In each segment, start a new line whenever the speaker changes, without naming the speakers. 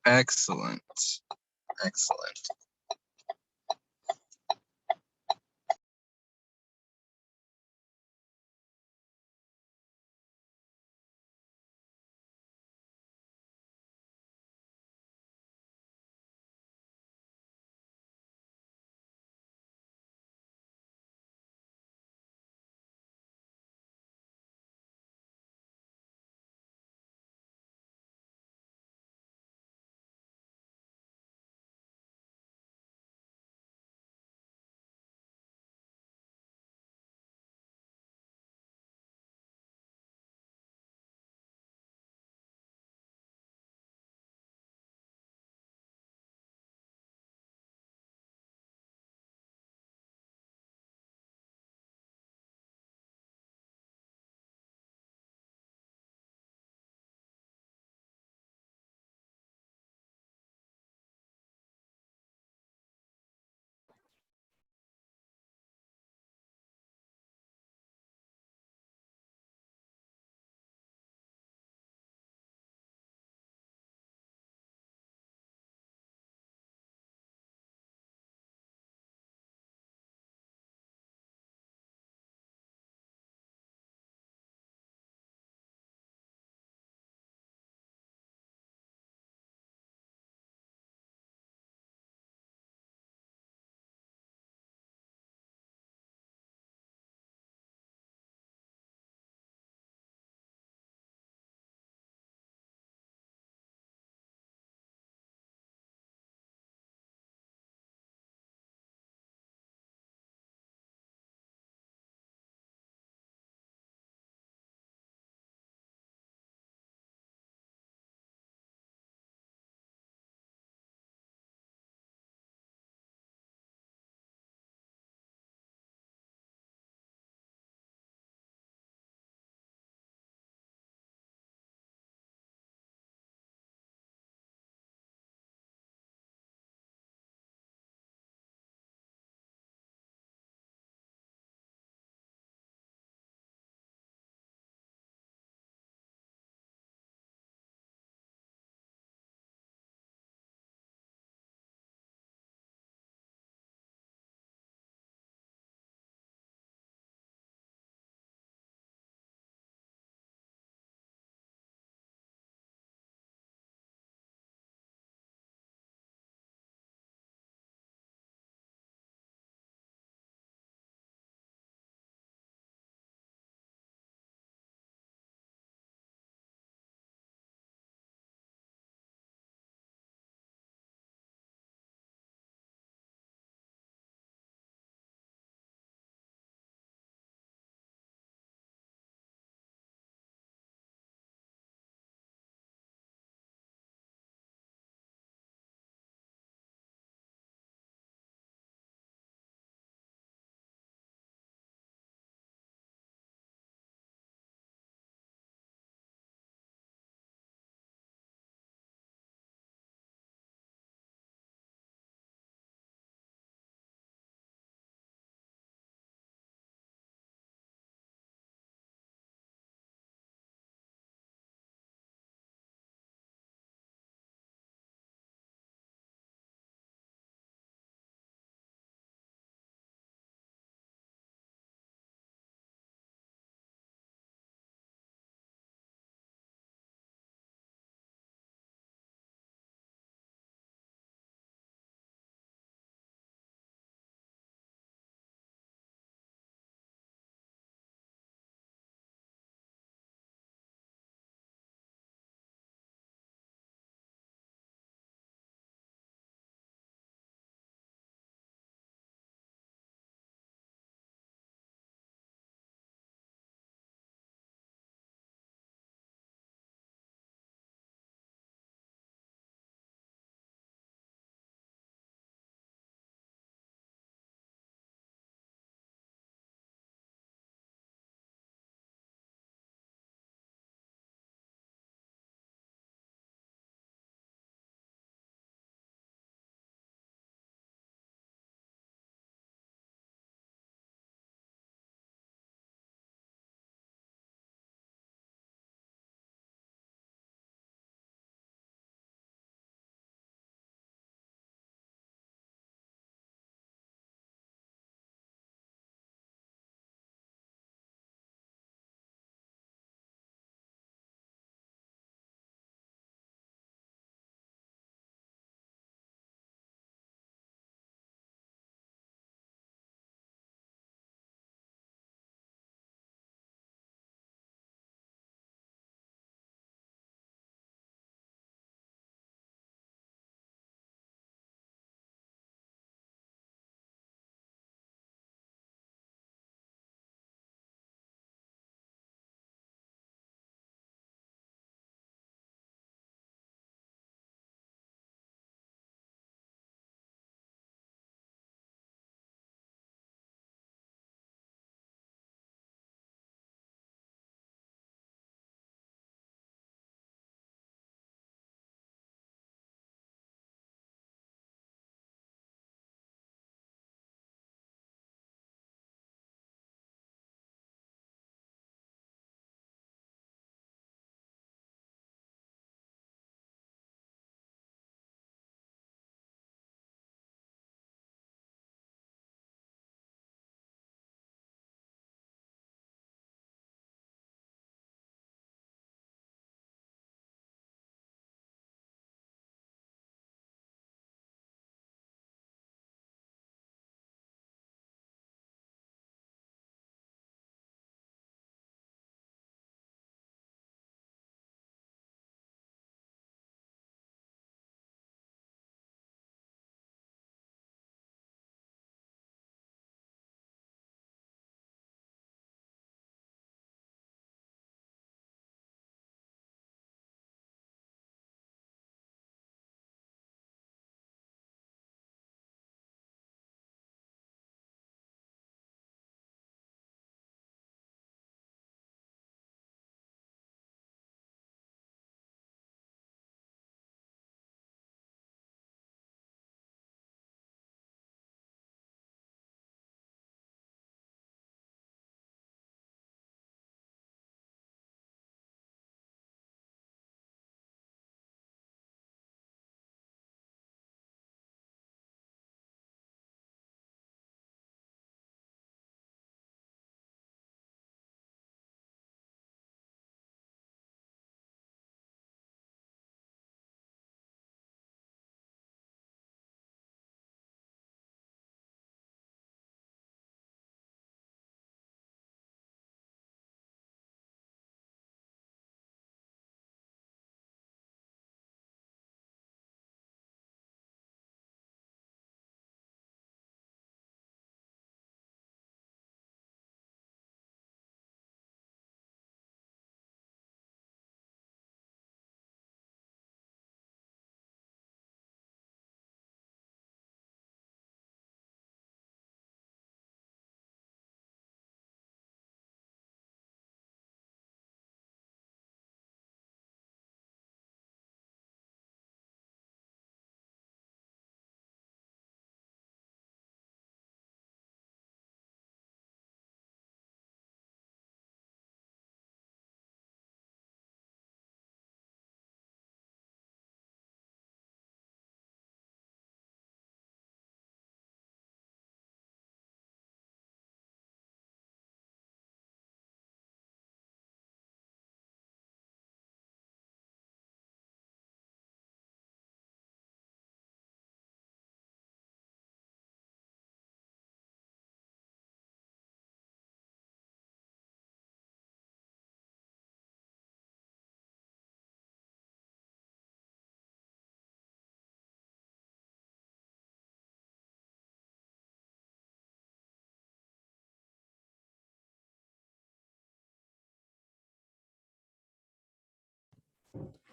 Excellent. Excellent.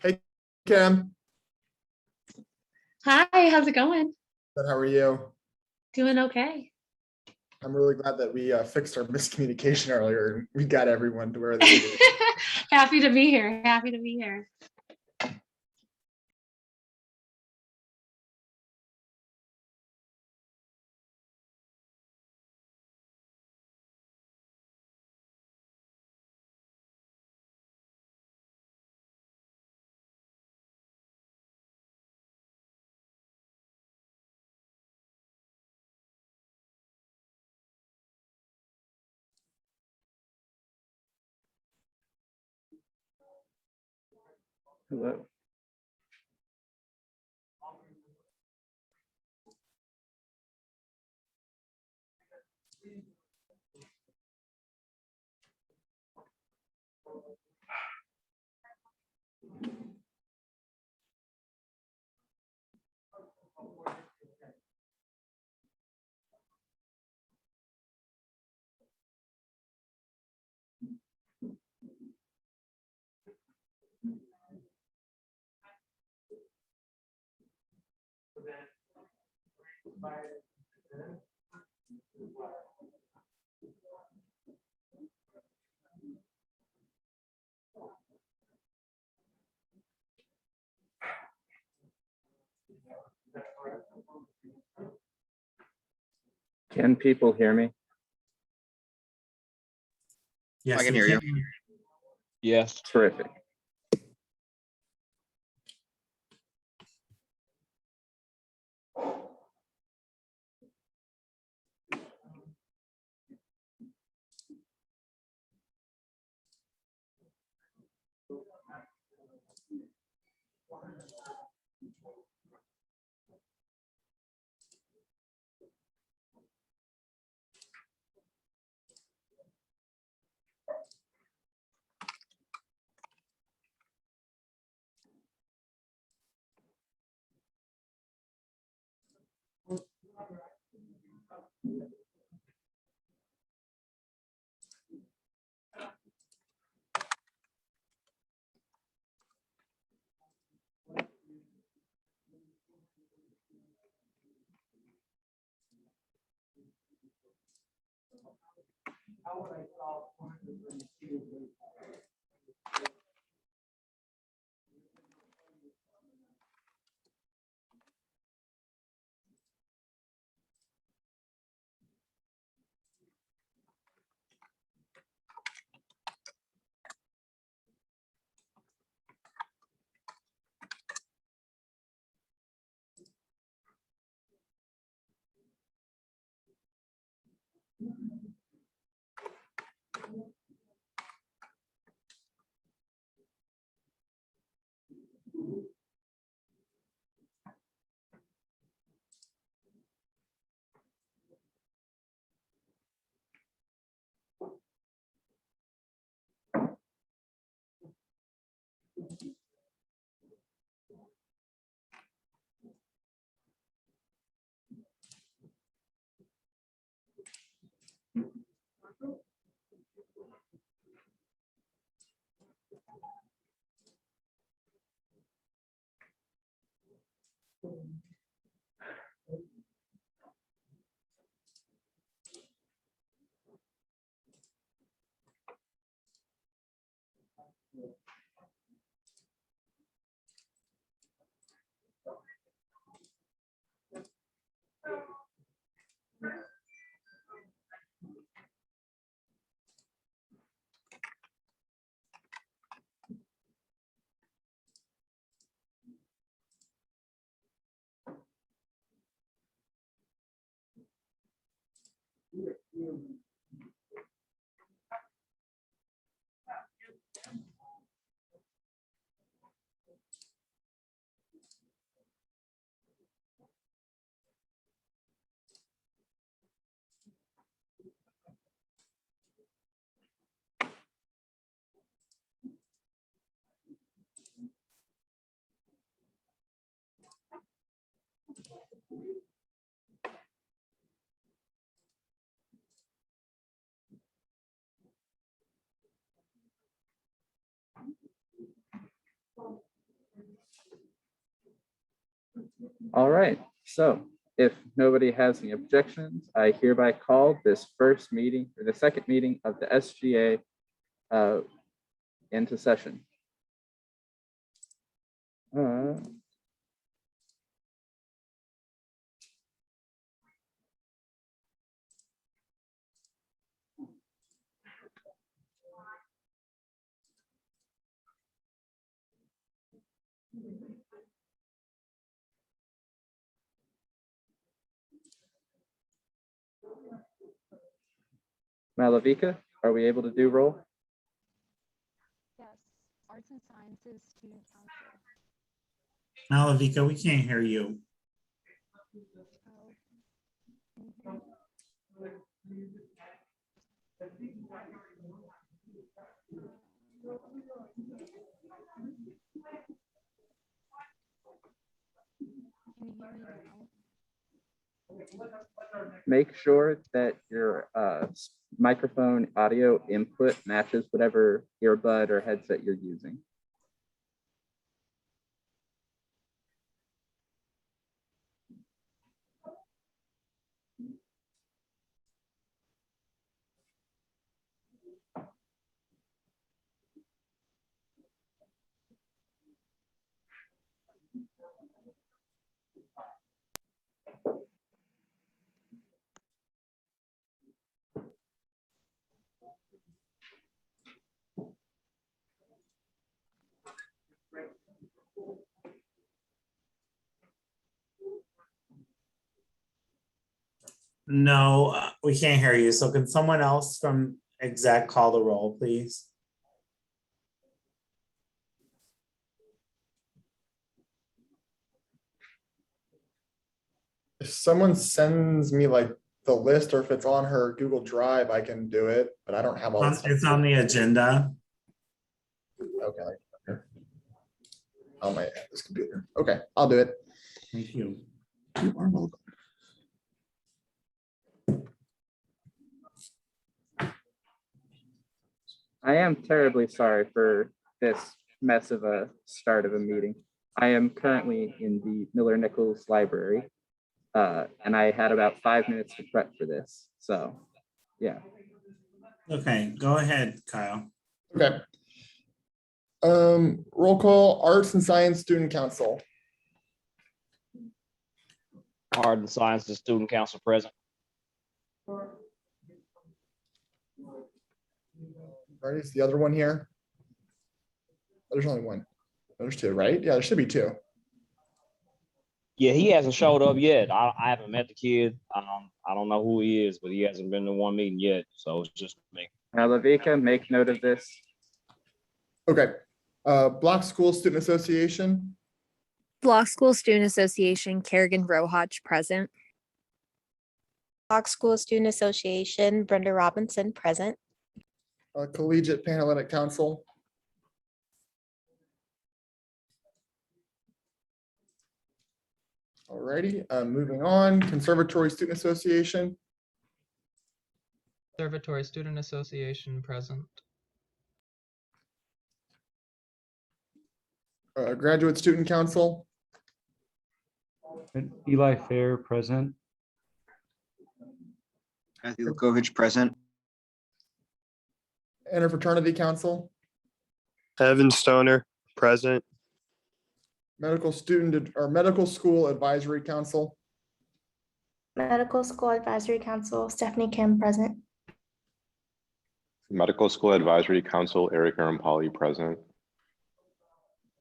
Hey, Kim.
Hi, how's it going?
Good, how are you?
Doing okay.
I'm really glad that we fixed our miscommunication earlier and we got everyone to where they needed.
Happy to be here. Happy to be here.
Hello. Can people hear me?
Yes,
I can
we
hear you.
Yes.
Terrific. All right, so if nobody has any objections, I hereby call this first meeting, or the second meeting of the SGA into session. Malavika, are we able to do roll?
Yes, Arts and Sciences Student Council.
Malavika, we can't hear you.
Can you hear me now?
Make sure that your microphone audio input matches whatever earbud or headset you're using.
No, we can't hear you. So can someone else from exec call the roll, please?
If someone sends me like the list, or if it's on her Google Drive, I can do it, but I don't have all this.
It's on the agenda.
Okay. On my this computer. Okay, I'll do it.
Thank you.
You are welcome.
I am terribly sorry for this mess of a start of a meeting. I am currently in the Miller-Nichols library, and I had about 5 minutes to prep for this. So, yeah.
Okay, go ahead, Kyle.
Okay. Roll call, Arts and Science Student Council.
Art and Sciences Student Council present.
Right, is the other one here? There's only one. There's two, right? Yeah, there should be two.
Yeah, he hasn't showed up yet. I haven't met the kid. I don't know who he is, but he hasn't been to one meeting yet. So it's just me.
Malavika, make note of this.
Okay. Block School Student Association.
Block School Student Association, Kerrigan Rohach, present.
Block School Student Association, Brenda Robinson, present.
Collegiate Panhellenic Council. Alrighty, moving on, Conservatory Student Association.
Conservatory Student Association present.
Graduate Student Council.
Eli Fair present.
Matthew Lukovich present.
Interfraternity Council.
Evan Stoner present.
Medical Student or Medical School Advisory Council.
Medical School Advisory Council, Stephanie Kim, present.
Medical School Advisory Council, Eric Arampali present.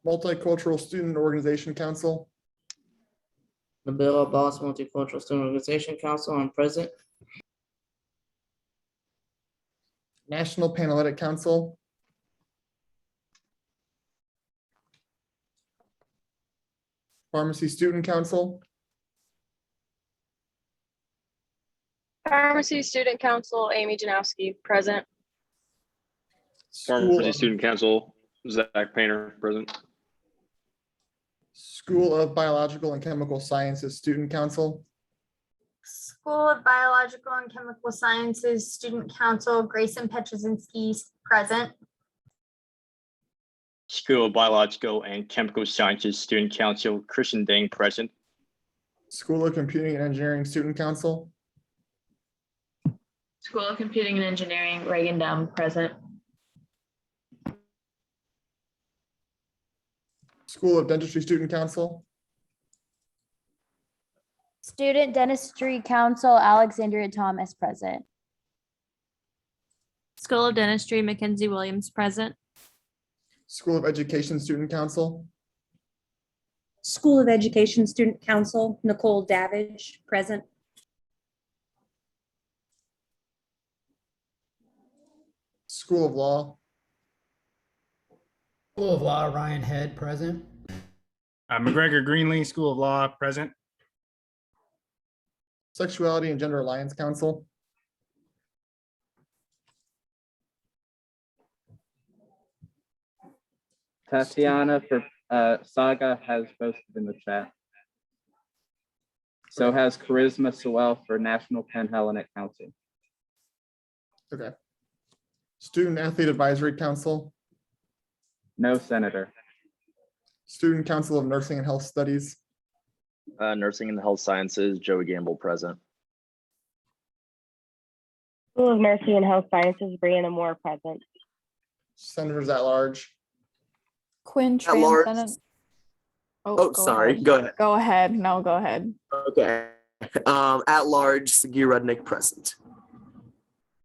Multicultural Student Organization Council.
Nabila Abbas, Multicultural Student Organization Council, I'm present.
National Panhellenic Council. Pharmacy Student Council.
Pharmacy Student Council, Amy Janowski, present.
Pharmacy Student Council, Zach Painter present.
School of Biological and Chemical Sciences Student Council.
School of Biological and Chemical Sciences Student Council, Grayson Petrozinski, present.
School of Biological and Chemical Sciences Student Council, Christian Dang present.
School of Computing and Engineering Student Council,
School of Computing and Engineering, Reagan Dum, present.
School of Dentistry Student Council,
Student Dentistry Council, Alexandria Thomas, present.
School of Dentistry, Mackenzie Williams, present.
School of Education Student Council,
School of Education Student Council, Nicole Davidge, present.
School of Law,
School of Law, Ryan Head, present.
McGregor Greenlee, School of Law, present.
Sexuality and Gender Alliance Council,
Tatiana for Saga has posted in the chat. So has Charisma Sewell for National Penn Hellenic Council.
okay. Student Athlete Advisory Council,
No senator.
Student Council of Nursing and Health Studies,
Nursing and Health Sciences, Joey Gamble, present.
School of Nursing and Health Sciences, Brianna Moore, present.
Senators at Large,
Quinn
At large.
Tran Senate.
Oh,
go
sorry.
ahead.
Go ahead.
Go ahead. No, go ahead.
Okay. At large, Sagi Rudnick, present.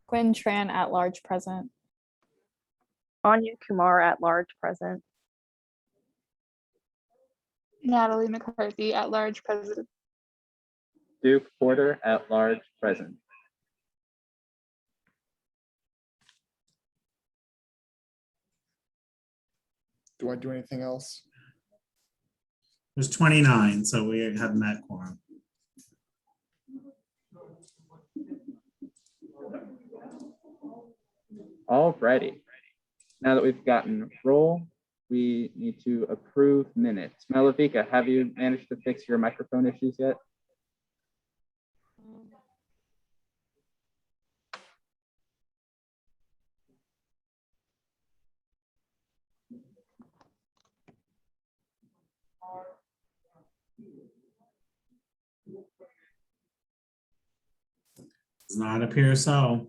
Quinn Tran at large, present.
Anya Kumar at large, present.
Natalie McCarthy at large, present.
Duke Porter at large, present.
do I do anything else?
There's 29, so we have met quorum.
Alrighty. Now that we've gotten roll, we need to approve minutes. Malavika, have you managed to fix your microphone issues yet?
Does not appear so.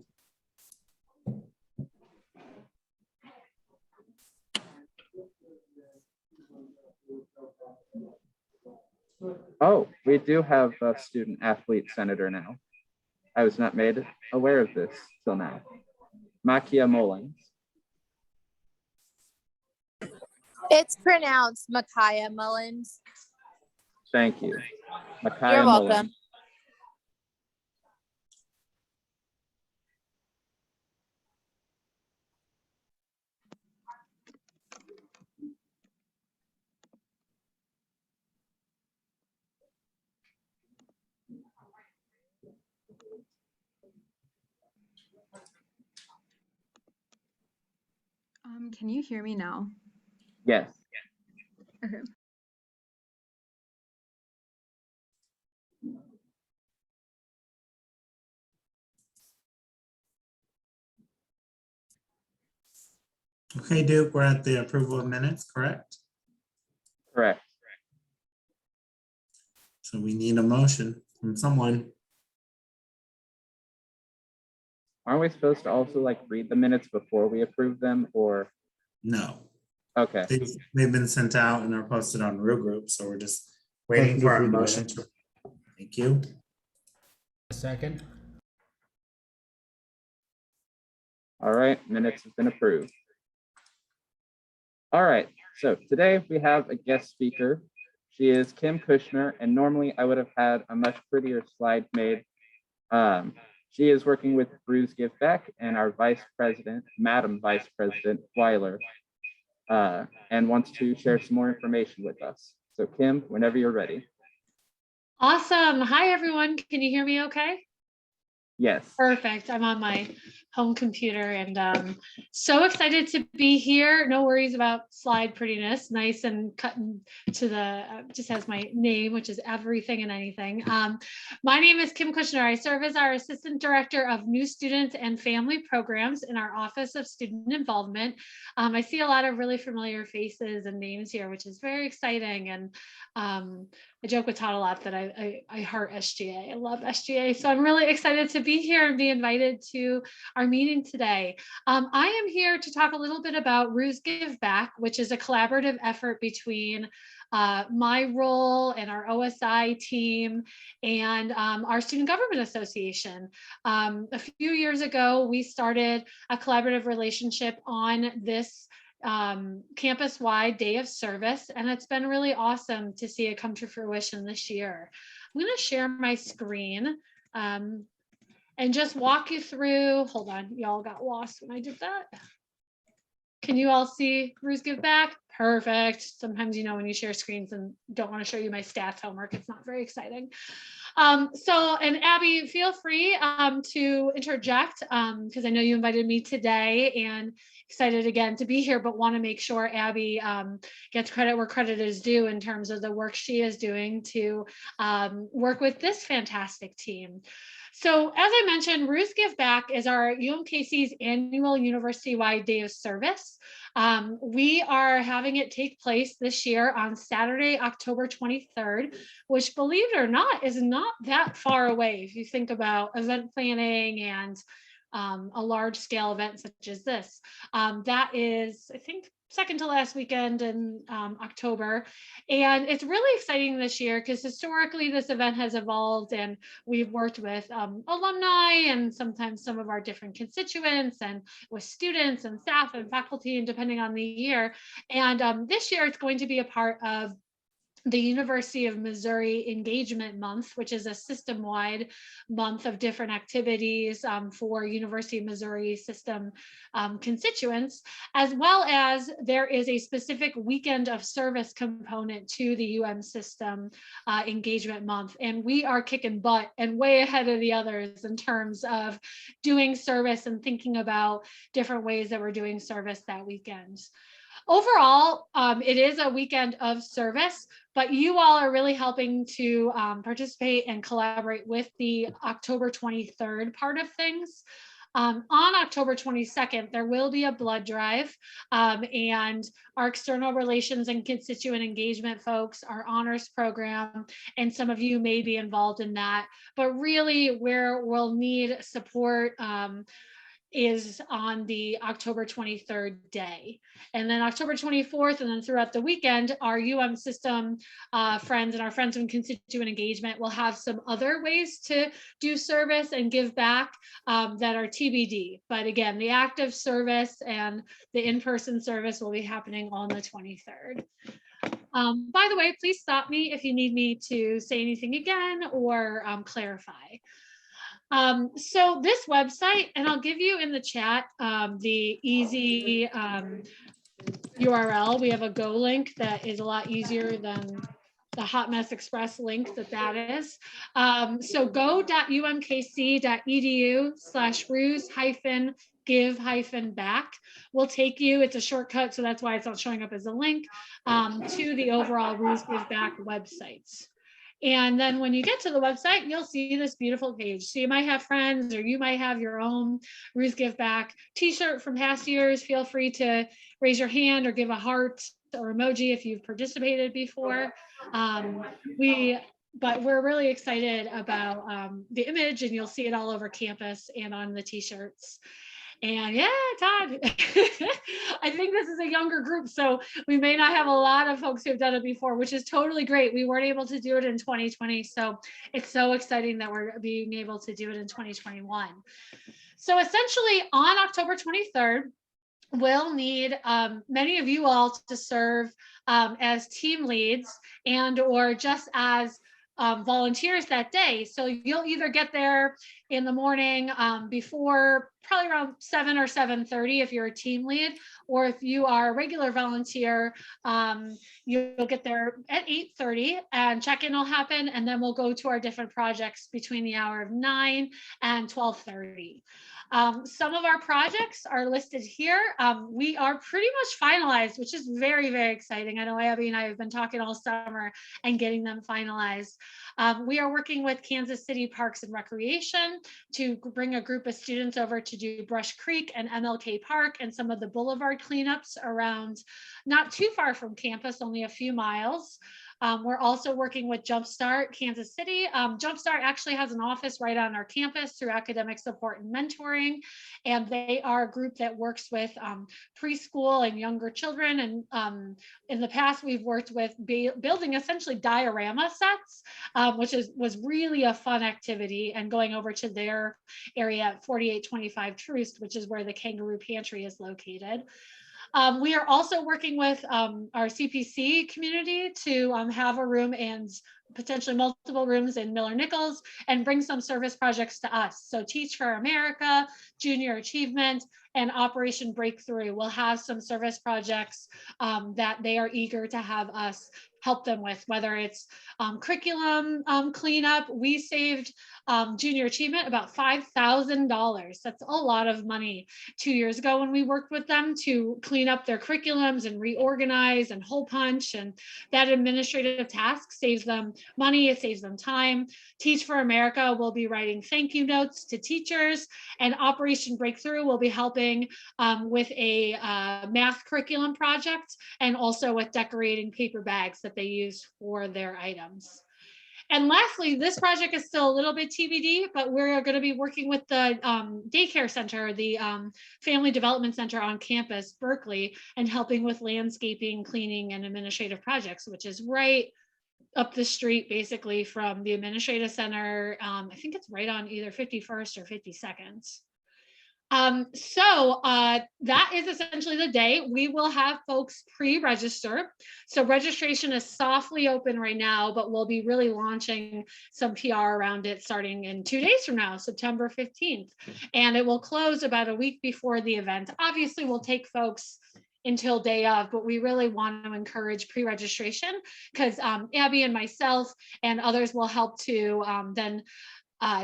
Oh, we do have a student athlete senator now. I was not made aware of this till now. Makia Mullins.
It's pronounced Micaiah Mullins.
Thank you. Makia
You're welcome.
Mullins.
Can you hear me now?
Yes.
Okay.
Okay, Duke, we're at the approval of minutes, correct?
Correct.
So we need a motion from someone.
Aren't we supposed to also like read the minutes before we approve them, or?
No.
Okay.
They've been sent out and are posted on Real Group, so we're just waiting for our motion to. Thank you.
A second.
All right, minutes have been approved. All right, so today we have a guest speaker. She is Kim Kushner, and normally I would have had a much prettier slide made. She is working with Bruce Give Back and our Vice President, Madam Vice President Weiler, and wants to share some more information with us. So Kim, whenever you're ready.
Awesome. Hi, everyone. Can you hear me okay?
Yes.
Perfect. I'm on my
home computer, and so excited to be here. No worries about slide prettiness, nice and cut to the, just has my name, which is everything and anything. My name is Kim Kushner. I serve as our Assistant Director of New Students and Family Programs in our Office of Student Involvement. I see a lot of really familiar faces and names here, which is very exciting. And I joke with Todd a lot that I heart SGA. I love SGA. So I'm really excited to be here and be invited to our meeting today. I am here to talk a little bit about Ruse Give Back, which is a collaborative effort between my role and our OSI team and our Student Government Association. A few years ago, we started a collaborative relationship on this campus-wide day of service, and it's been really awesome to see it come to fruition this year. I'm going to share my screen and just walk you through. Hold on, y'all got lost when I did that. Can you all see Ruse Give Back? Perfect. Sometimes, you know, when you share screens and don't want to show you my stats homework, it's not very exciting. And Abby, feel free to interject because I know you invited me today and excited again to be here, but want to make sure Abby gets credit where credit is due in terms of the work she is doing to work with this fantastic team. So as I mentioned, Ruse Give Back is our UMKC's annual university-wide day of service. We are having it take place this year on Saturday, October 23rd, which, believe it or not, is not that far away if you think about event planning and a large scale event such as this. That is, I think, second to last weekend in October. And it's really exciting this year because historically this event has evolved and we've worked with alumni and sometimes some of our different constituents and with students and staff and faculty, and depending on the year. And this year it's going to be a part of the University of Missouri Engagement Month, which is a system-wide month of different activities for University of Missouri system constituents, as well as there is a specific weekend of service component to the UM system engagement month. And we are kicking butt and way ahead of the others in terms of doing service and thinking about different ways that we're doing service that weekend. Overall, it is a weekend of service, but you all are really helping to participate and collaborate with the October 23rd part of things. On October 22nd, there will be a blood drive, and our external relations and constituent engagement folks, our honors program, and some of you may be involved in that. But really, where we'll need support is on the October 23rd day. And then October 24th, and then throughout the weekend, our UM system friends and our friends in constituent engagement will have some other ways to do service and give back that are TBD. But again, the active service and the in-person service will be happening on the 23rd. By the way, please stop me if you need me to say anything again or clarify. So this website, and I'll give you in the chat the easy URL. We have a Go link that is a lot easier than the Hot Mess Express link that is. So go.umkc.edu/ruse-give-back will take you, it's a shortcut, so that's why it's not showing up as a link, to the overall Ruse Give Back websites. And then when you get to the website, you'll see this beautiful page. So you might have friends, or you might have your own Ruse Give Back t-shirt from past years. Feel free to raise your hand or give a heart or emoji if you've participated before. But we're really excited about the image, and you'll see it all over campus and on the t-shirts. And yeah, Todd, I think this is a younger group, so we may not have a lot of folks who've done it before, which is totally great. We weren't able to do it in 2020, so it's so exciting that we're being able to do it in 2021. So essentially on October 23rd, we'll need many of you all to serve as team leads and or just as volunteers that day. So you'll either get there in the morning before probably around 7 or 7:30 if you're a team lead, or if you are a regular volunteer, you'll get there at 8:30 and check-in will happen, and then we'll go to our different projects between the hour of 9 and 12:30. Some of our projects are listed here. We are pretty much finalized, which is very, very exciting. I know Abby and I have been talking all summer and getting them finalized. We are working with Kansas City Parks and Recreation to bring a group of students over to do Brush Creek and MLK Park and some of the boulevard cleanups around, not too far from campus, only a few miles. We're also working with Jumpstart Kansas City. Jumpstart actually has an office right on our campus through academic support and mentoring. And they are a group that works with preschool and younger children. And in the past, we've worked with building essentially diorama sets, which was really a fun activity, and going over to their area at 4825 Troost, which is where the Kangaroo Pantry is located. We are also working with our CPC community to have a room and potentially multiple rooms in Miller Nichols and bring some service projects to us. So Teach for America, Junior Achievement, and Operation Breakthrough will have some service projects that they are eager to have us help them with, whether it's curriculum cleanup. We saved Junior Achievement about $5,000. That's a lot of money 2 years ago when we worked with them to clean up their curriculums and reorganize and hole punch, and that administrative task saves them money, it saves them time. Teach for America will be writing thank you notes to teachers, and Operation Breakthrough will be helping with a math curriculum project, and also with decorating paper bags that they use for their items. And lastly, this project is still a little bit TBD, but we're going to be working with the daycare center, the Family Development Center on campus, Berkeley, and helping with landscaping, cleaning, and administrative projects, which is right up the street, basically, from the administrative center. I think it's right on either 51st or 52nd. So that is essentially the day. We will have folks pre-register. So registration is softly open right now, but we'll be really launching some PR around it starting in 2 days from now, September 15th. And it will close about a week before the event. Obviously, we'll take folks until day of, but we really want to encourage pre-registration because Abby and myself and others will help to then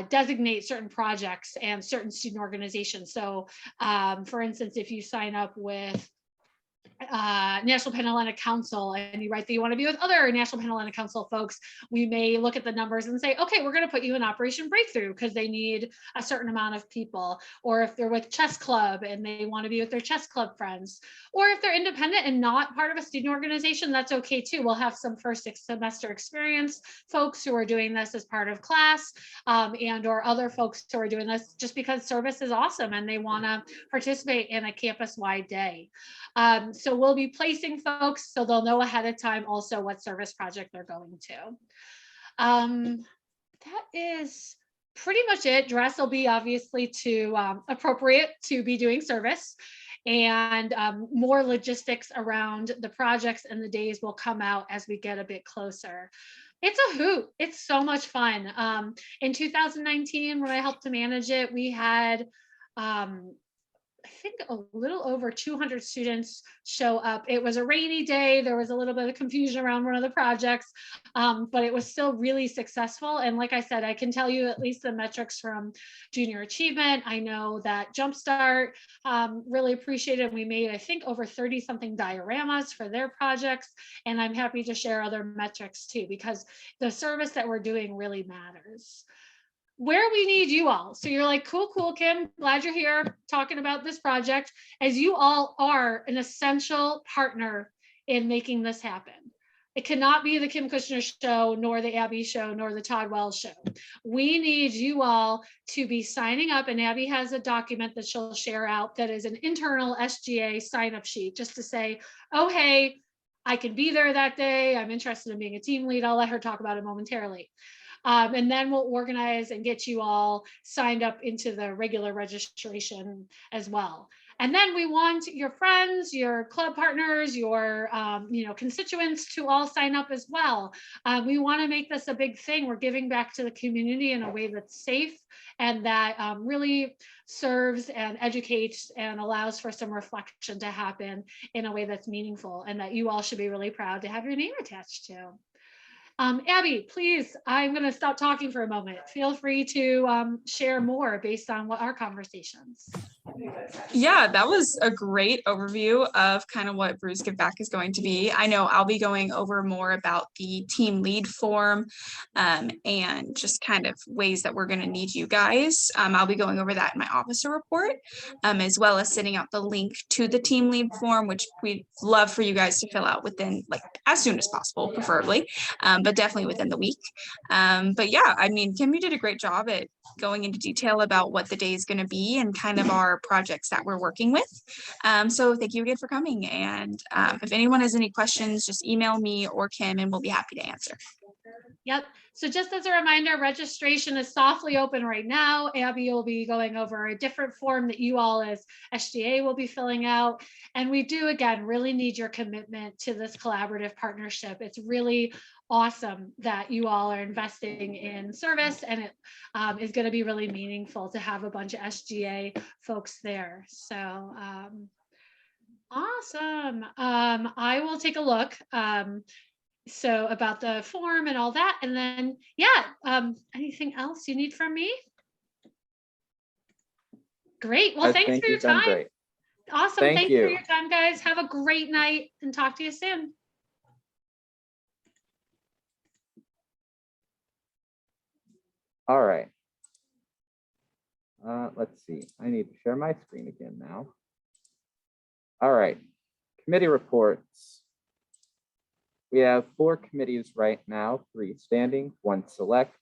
designate certain projects and certain student organizations. So for instance, if you sign up with National Panhellenic Council and you write that you want to be with other National Panhellenic Council folks, we may look at the numbers and say, okay, we're going to put you in Operation Breakthrough because they need a certain amount of people. Or if they're with Chess Club and they want to be with their Chess Club friends, or if they're independent and not part of a student organization, that's okay too. We'll have some first semester experience folks who are doing this as part of class, and or other folks who are doing this just because service is awesome and they want to participate in a campus-wide day. So we'll be placing folks so they'll know ahead of time also what service project they're going to. That is pretty much it. Dress will be obviously appropriate to be doing service, and more logistics around the projects and the days will come out as we get a bit closer. It's a hoot. It's so much fun. In 2019, when I helped to manage it, we had I think a little over 200 students show up. It was a rainy day. There was a little bit of confusion around one of the projects, but it was still really successful. And like I said, I can tell you at least the metrics from Junior Achievement. I know that Jumpstart really appreciated. We made, I think, over 30 something dioramas for their projects. And I'm happy to share other metrics too, because the service that we're doing really matters. Where we need you all. So you're like, cool, Kim, glad you're here talking about this project, as you all are an essential partner in making this happen. It cannot be the Kim Kushner show, nor the Abby show, nor the Todd Wells show. We need you all to be signing up, and Abby has a document that she'll share out that is an internal SGA sign-up sheet, just to say, oh, hey, I can be there that day. I'm interested in being a team lead. I'll let her talk about it momentarily. And then we'll organize and get you all signed up into the regular registration as well. And then we want your friends, your club partners, your constituents to all sign up as well. We want to make this a big thing. We're giving back to the community in a way that's safe and that really serves and educates and allows for some reflection to happen in a way that's meaningful, and that you all should be really proud to have your name attached to. Abby, please, I'm going to stop talking for a moment. Feel free to share more based on what our conversations.
Yeah, that was a great overview of kind of what Bruce Give Back is going to be. I know I'll be going over more about the team lead form and just kind of ways that we're going to need you guys. I'll be going over that in my officer report, as well as sending out the link to the team lead form, which we'd love for you guys to fill out within like as soon as possible, preferably, but definitely within the week. But yeah, I mean, Kim, you did a great job at going into detail about what the day is going to be and kind of our projects that we're working with. So thank you again for coming. And if anyone has any questions, just email me or Kim and we'll be happy to answer.
Yep. So just as a reminder, registration is softly open right now. Abby will be going over a different form that you all as SGA will be filling out. And we do, again, really need your commitment to this collaborative partnership. It's really awesome that you all are investing in service, and it is going to be really meaningful to have a bunch of SGA folks there. So awesome. I will take a look. So about the form and all that, and then anything else you need from me? Great. Well, thanks for your time.
Great.
Awesome.
Thank you
for your time, guys. Have a great night and talk to you soon.
All right. Let's see. I need to share my screen again now. All right. Committee reports. We have 4 committees right now, 3 standing, 1 select.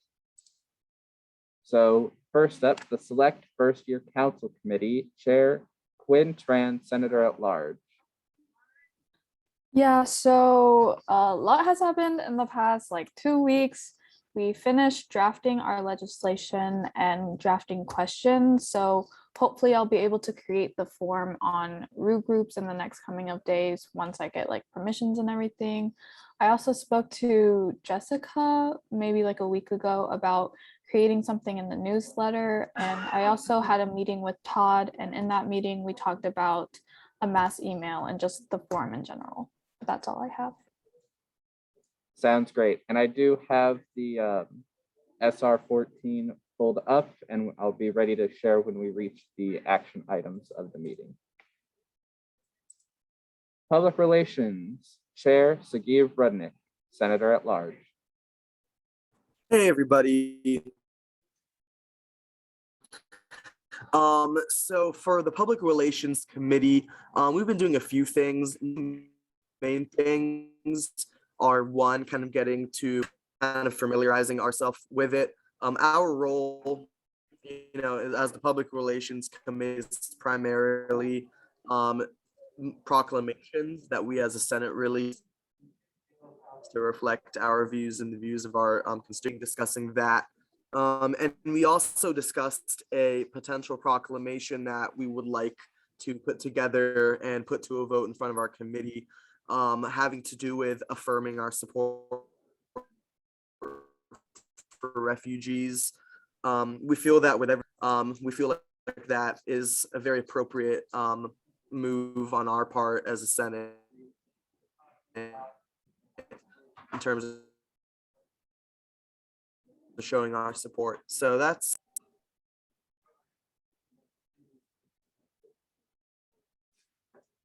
So first up, the Select First Year Council Committee, Chair Quinn Tran, Senator at Large.
Yeah, so a lot has happened in the past like 2 weeks. We finished drafting our legislation and drafting questions. So hopefully I'll be able to create the form on Rue groups in the next coming of days once I get like permissions and everything. I also spoke to Jessica maybe like a week ago about creating something in the newsletter. And I also had a meeting with Todd, and in that meeting we talked about a mass email and just the form in general. But that's all I have.
Sounds great. And I do have the SR 14 pulled up, and I'll be ready to share when we reach the action items of the meeting. Public Relations, Chair Sagiv Rudnick, Senator at Large.
Hey, everybody. So for the Public Relations Committee, we've been doing a few things. Main things are, one, kind of getting to kind of familiarizing ourselves with it. Our role, as the Public Relations Committee is primarily proclamations that we as a Senate release to reflect our views and the views of our constituents, discussing that. And we also discussed a potential proclamation that we would like to put together and put to a vote in front of our committee, having to do with affirming our support for refugees. We feel that we feel like that is a very appropriate move on our part as a Senate in terms of showing our support. So that's.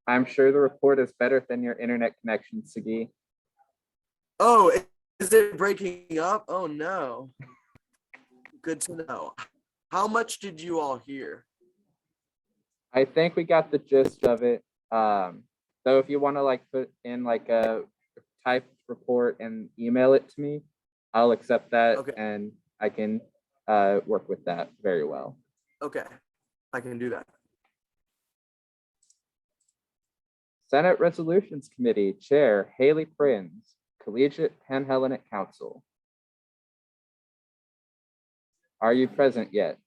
I'm sure the report is better than your internet connection, Sagi.
Oh, is it breaking up? Oh no. Good to know. How much did you all hear?
I think we got the gist of it. So if you want to like put in like a typed report and email it to me, I'll accept that. Okay. And I can work with that very well.
Okay, I can do that.
Senate Resolutions Committee, Chair Haley Prinz, Collegiate Panhellenic Council. Are you present yet,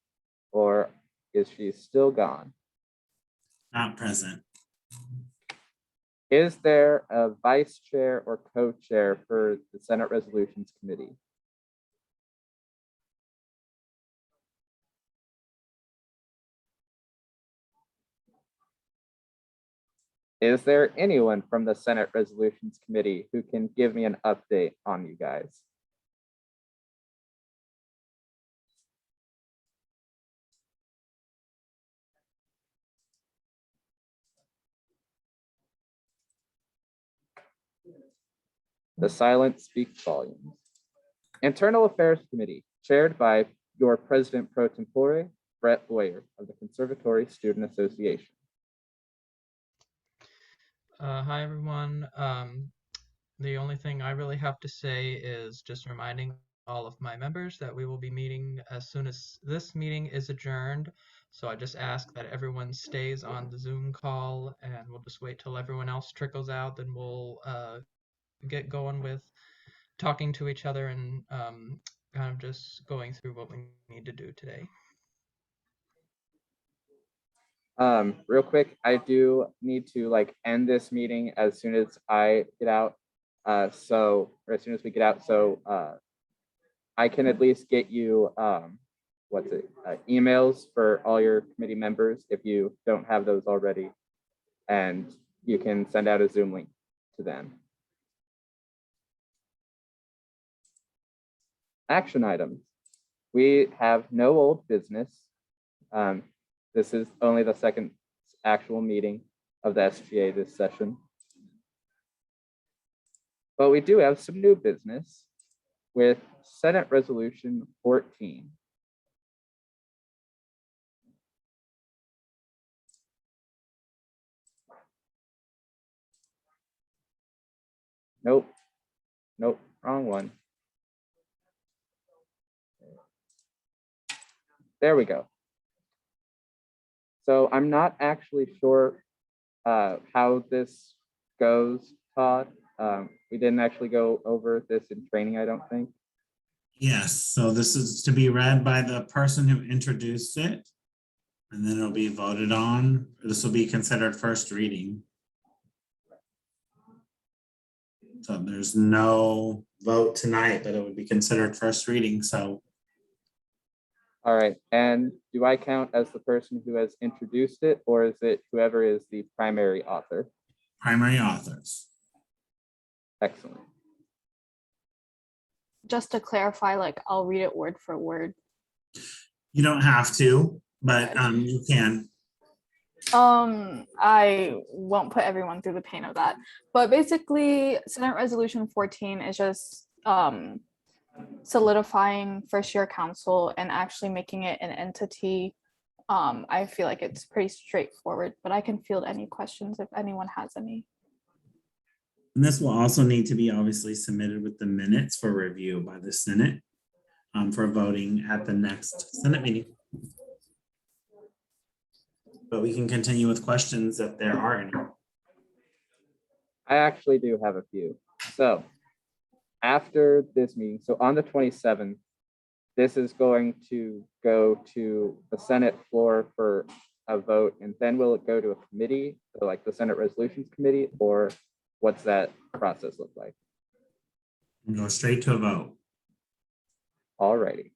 or is she still gone?
Not present.
Is there a vice chair or co-chair for the Senate Resolutions Committee? Is there anyone from the Senate Resolutions Committee who can give me an update on you guys? The silence speaks volumes. Internal Affairs Committee, chaired by your President Pro Tempore, Brett Boyer of the Conservatory Student Association.
Hi, everyone. The only thing I really have to say is just reminding all of my members that we will be meeting as soon as this meeting is adjourned. So I just ask that everyone stays on the Zoom call, and we'll just wait till everyone else trickles out. Then we'll get going with talking to each other and kind of just going through what we need to do today.
Real quick, I do need to end this meeting as soon as I get out. Or as soon as we get out, so I can at least get you emails for all your committee members if you don't have those already, and you can send out a Zoom link to them. Action items. We have no old business. This is only the second actual meeting of the SGA this session. But we do have some new business with Senate Resolution 14. Nope, wrong one. There we go. So I'm not actually sure how this goes, Todd. We didn't actually go over this in training, I don't think.
Yes, so this is to be read by the person who introduced it, and then it'll be voted on. This will be considered first reading. So there's no vote tonight, but it would be considered first reading, so.
All right, and do I count as the person who has introduced it, or is it whoever is the primary author?
Primary authors.
Excellent.
Just to clarify, I'll read it word for word.
You don't have to, but you can.
I won't put everyone through the pain of that. But basically, Senate Resolution 14 is just solidifying first year council and actually making it an entity. I feel like it's pretty straightforward, but I can field any questions if anyone has any.
And this will also need to be obviously submitted with the minutes for review by the Senate for voting at the next Senate meeting. But we can continue with questions if there are any.
I actually do have a few. So after this meeting, so on the 27th, this is going to go to the Senate floor for a vote, and then will it go to a committee, so like the Senate Resolutions Committee, or what's that process look like?
Go straight to a vote.
All righty.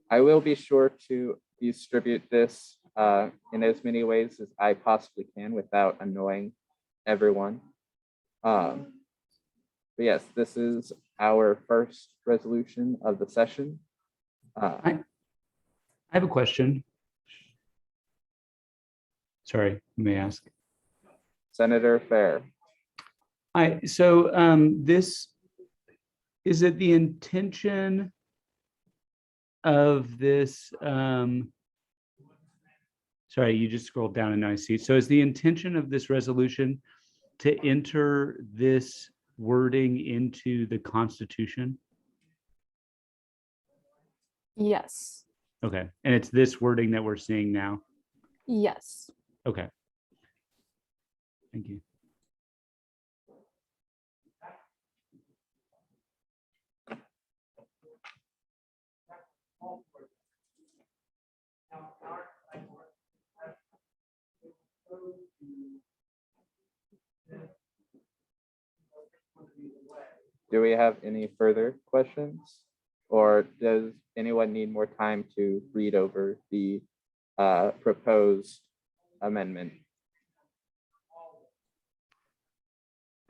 I will be sure to distribute this in as many ways as I possibly can without annoying everyone. But yes, this is our first resolution of the session.
I have a question. Sorry, you may ask.
Senator Fair.
This, is it the intention of this, sorry, you just scrolled down and I see. So is the intention of this resolution to enter this wording into the Constitution?
Yes.
Okay, and it's this wording that we're seeing now?
Yes.
Okay. Thank you.
Do we have any further questions? Or does anyone need more time to read over the proposed amendment?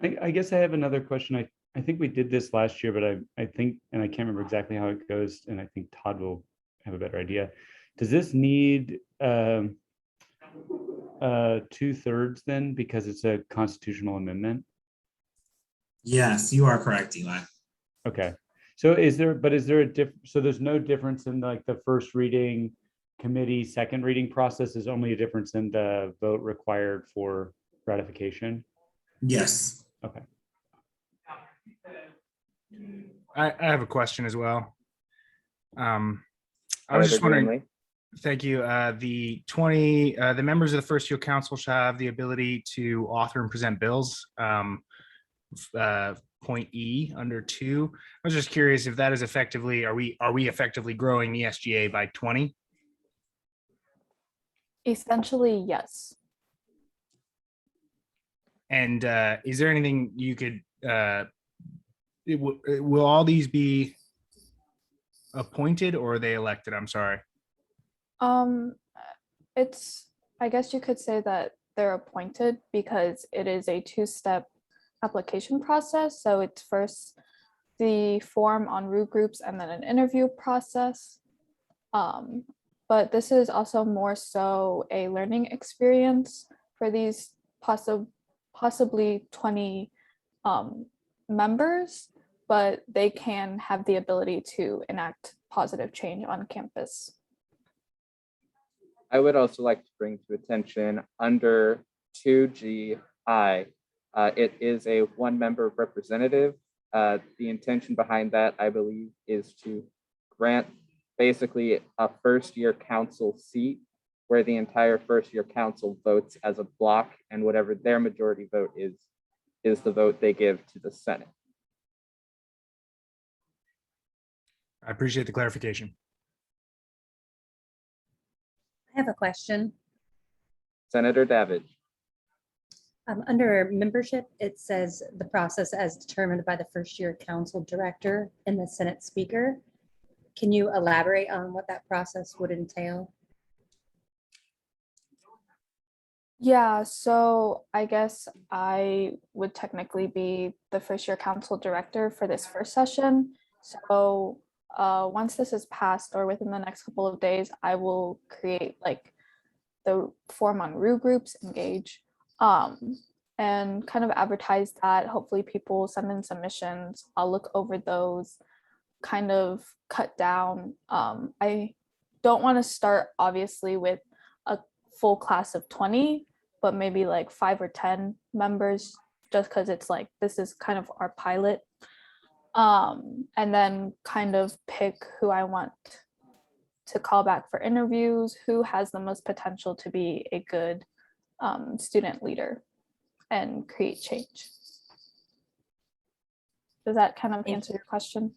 I guess I have another question. I think we did this last year, but I think, and I can't remember exactly how it goes, and I think Todd will have a better idea. Does this need, 2/3 then, because it's a constitutional amendment?
Yes, you are correct, Eli.
Okay, so is there so there's no difference in like the first reading committee, second reading process, is only a difference in the vote required for ratification?
Yes.
Okay.
I have a question as well. I was just wondering, thank you. The members of the first year council shall have the ability to author and present bills. Point E under 2. I was just curious if that is effectively, are we effectively growing the SGA by 20?
Essentially, yes.
And is there anything you could, will all these be appointed or are they elected? I'm sorry.
It's, I guess you could say that they're appointed because it is a 2-step application process. So it's first the form on root groups and then an interview process. But this is also more so a learning experience for these possibly 20 members, but they can have the ability to enact positive change on campus.
I would also like to bring to attention under 2GI, it is a 1-member representative. The intention behind that, I believe, is to grant basically a first-year council seat where the entire first-year council votes as a block, and whatever their majority vote is the vote they give to the Senate.
I appreciate the clarification.
I have a question.
Senator Davidge.
Under membership, it says the process as determined by the first year council director and the Senate speaker. Can you elaborate on what that process would entail?
Yeah, so I guess I would technically be the first year council director for this first session. So once this is passed or within the next couple of days, I will create like the form on root groups, engage, and kind of advertise that. Hopefully people send in submissions. I'll look over those, kind of cut down. I don't want to start obviously with a full class of 20, but maybe like 5 or 10 members, just because it's like, this is kind of our pilot. And then kind of pick who I want to call back for interviews, who has the most potential to be a good student leader and create change. Does that kind of answer your question?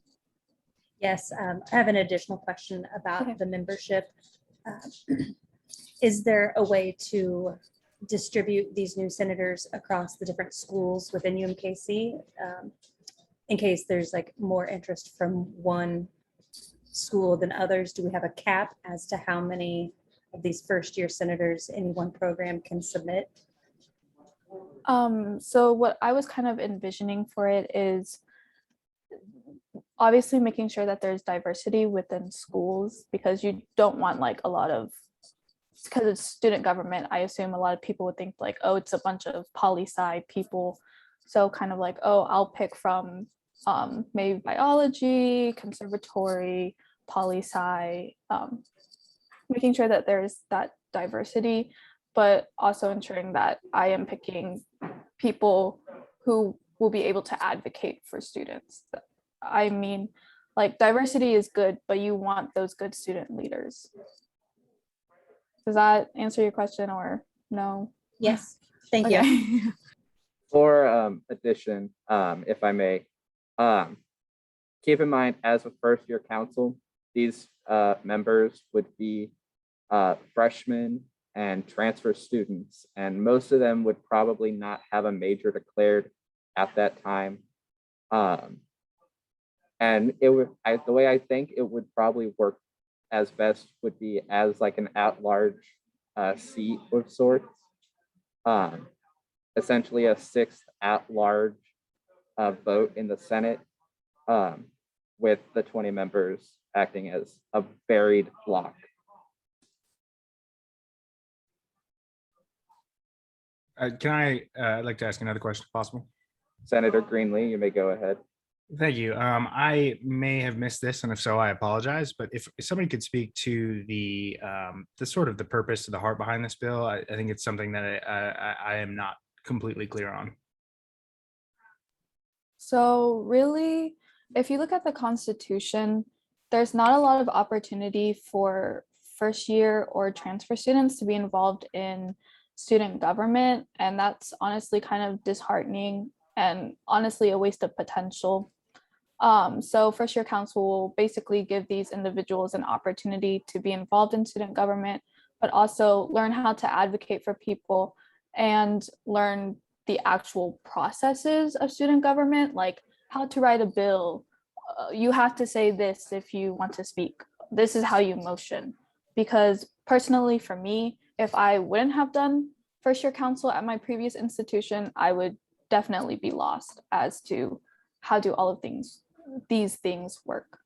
Yes, I have an additional question about the membership. Is there a way to distribute these new senators across the different schools within UMKC in case there's like more interest from one school than others? Do we have a cap as to how many of these first year senators any one program can submit?
So what I was kind of envisioning for it is obviously making sure that there's diversity within schools, because you don't want like a lot of, because it's student government, I assume a lot of people would think like, oh, it's a bunch of poli-sci people. So kind of like, oh, I'll pick from maybe biology, conservatory, poli-sci, making sure that there's that diversity, but also ensuring that I am picking people who will be able to advocate for students. I mean, like diversity is good, but you want those good student leaders. Does that answer your question or no?
Yes, thank you.
For addition, if I may, keep in mind as a first year council, these members would be freshmen and transfer students, and most of them would probably not have a major declared at that time. And it would, the way I think it would probably work as best would be as like an at-large seat of sorts. Essentially a 6th at-large vote in the Senate, with the 20 members acting as a varied block.
Can I'd like to ask another question if possible?
Senator Greenlee, you may go ahead.
Thank you. I may have missed this, and if so, I apologize. But if somebody could speak to the sort of the purpose, the heart behind this bill, I think it's something that I am not completely clear on.
So really, if you look at the Constitution, there's not a lot of opportunity for first year or transfer students to be involved in student government. And that's honestly kind of disheartening and honestly a waste of potential. So first year council will basically give these individuals an opportunity to be involved in student government, but also learn how to advocate for people and learn the actual processes of student government, like how to write a bill. You have to say this if you want to speak. This is how you motion. Because personally for me, if I wouldn't have done first year council at my previous institution, I would definitely be lost as to how do all of these things work.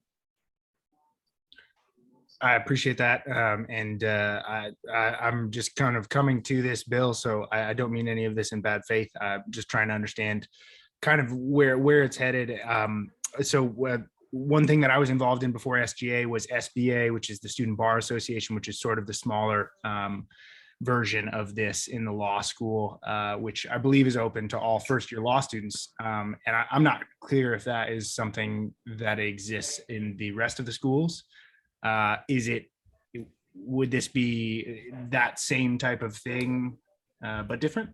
I appreciate that. I'm just kind of coming to this bill, so I don't mean any of this in bad faith. I'm just trying to understand kind of where it's headed. One thing that I was involved in before SGA was SBA, which is the Student Bar Association, which is sort of the smaller version of this in the law school, which I believe is open to all first year law students. And I'm not clear if that is something that exists in the rest of the schools. Would this be that same type of thing, but different?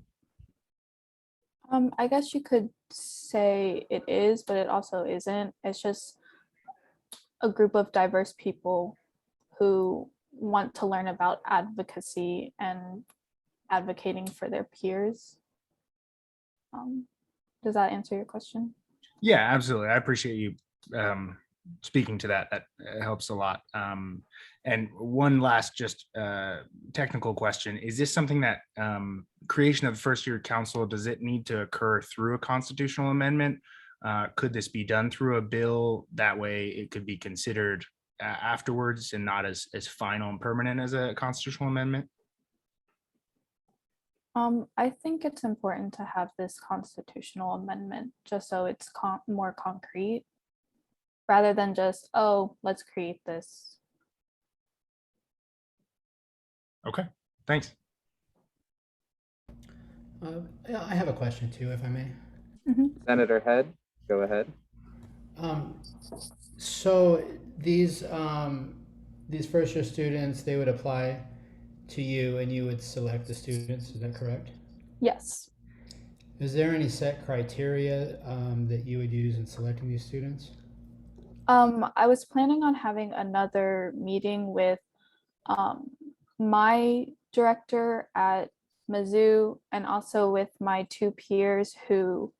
I guess you could say it is, but it also isn't. It's just a group of diverse people who want to learn about advocacy and advocating for their peers. Does that answer your question?
Yeah, absolutely. I appreciate you speaking to that. That helps a lot. And one last just technical question. Is this something that creation of the first year council, does it need to occur through a constitutional amendment? Could this be done through a bill? That way it could be considered afterwards and not as final and permanent as a constitutional amendment?
I think it's important to have this constitutional amendment just so it's more concrete rather than just, oh, let's create this.
Okay, thanks.
I have a question too, if I may.
Senator Head, go ahead.
So these first year students, they would apply to you and you would select the students, is that correct?
Yes.
Is there any set criteria that you would use in selecting these students?
I was planning on having another meeting with my director at Mizzou and also with my two peers who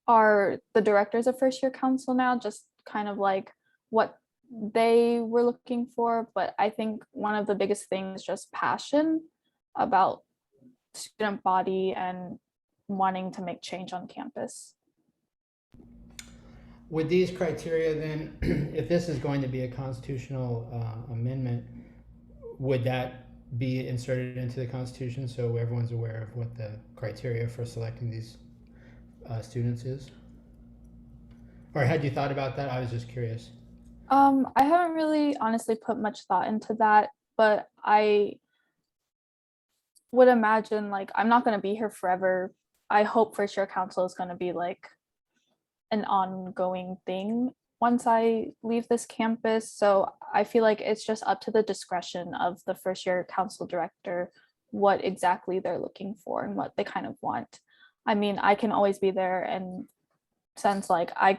are the directors of first year council now, just kind of like what they were looking for. But I think one of the biggest things is just passion about student body and wanting to make change on campus.
With these criteria then, if this is going to be a constitutional amendment, would that be inserted into the Constitution so everyone's aware of what the criteria for selecting these students is? Or had you thought about that? I was just curious.
I haven't really honestly put much thought into that, but I would imagine like I'm not going to be here forever. I hope first year council is going to be like an ongoing thing once I leave this campus. So I feel like it's just up to the discretion of the first year council director what exactly they're looking for and what they kind of want. I mean, I can always be there and since like I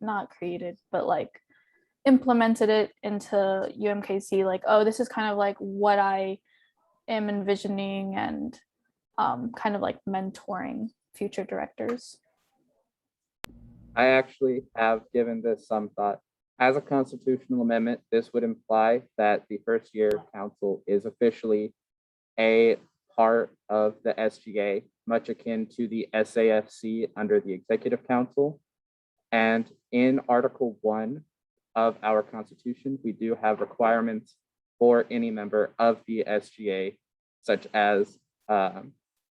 not created, but like implemented it into UMKC, like, oh, this is kind of like what I am envisioning and kind of like mentoring future directors.
I actually have given this some thought. As a constitutional amendment, this would imply that the first year council is officially a part of the SGA, much akin to the SAFC under the Executive Council. And in Article 1 of our Constitution, we do have requirements for any member of the SGA, such as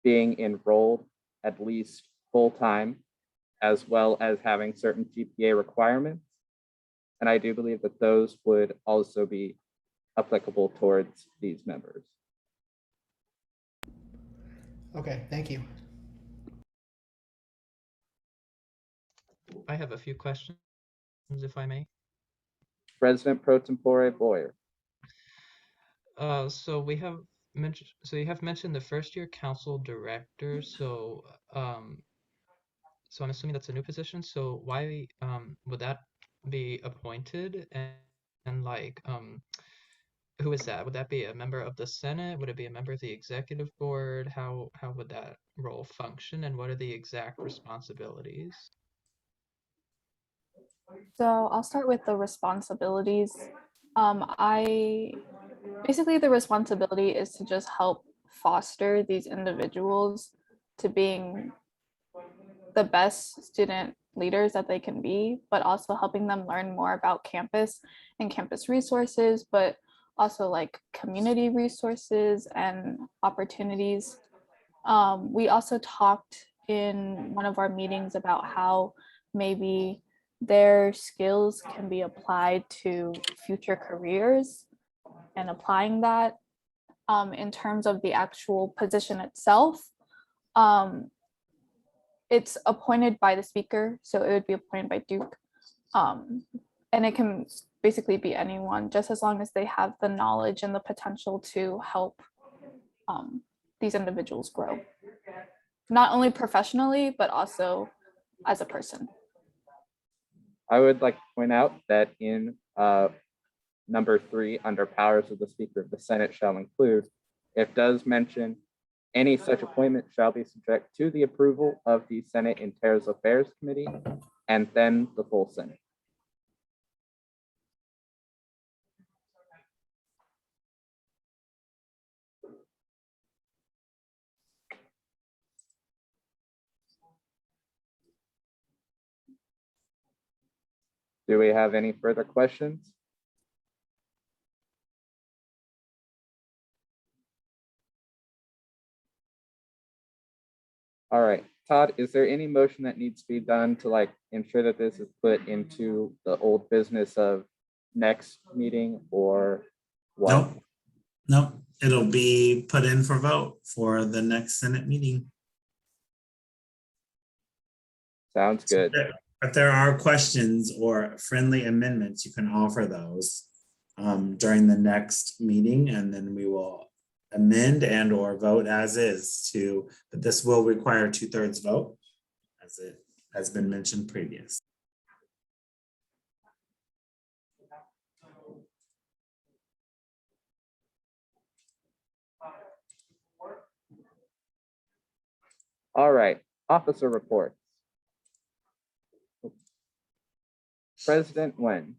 being enrolled at least full-time, as well as having certain GPA requirements. And I do believe that those would also be applicable towards these members.
Okay, thank you.
I have a few questions, if I may.
President Pro Tempore Boyer.
So you have mentioned the first year council director. So I'm assuming that's a new position. So why would that be appointed? And like who is that? Would that be a member of the Senate? Would it be a member of the executive board? How would that role function? And what are the exact responsibilities?
So I'll start with the responsibilities. Basically the responsibility is to just help foster these individuals to being the best student leaders that they can be, but also helping them learn more about campus and campus resources, but also like community resources and opportunities. We also talked in one of our meetings about how maybe their skills can be applied to future careers and applying that. In terms of the actual position itself, it's appointed by the speaker, so it would be appointed by Duke. And it can basically be anyone, just as long as they have the knowledge and the potential to help these individuals grow, not only professionally, but also as a person.
I would like to point out that in number 3, under powers of the Speaker of the Senate shall include, it does mention any such appointment shall be subject to the approval of the Senate Interior Affairs Committee and then the full Senate. Do we have any further questions? All right, Todd, is there any motion that needs to be done to like ensure that this is put into the old business of next meeting or what?
Nope, it'll be put in for vote for the next Senate meeting.
Sounds good.
If there are questions or friendly amendments, you can offer those during the next meeting, and then we will amend and or vote as is to, but this will require 2/3 vote as it has been mentioned previous.
All right, officer reports. President Nguyen.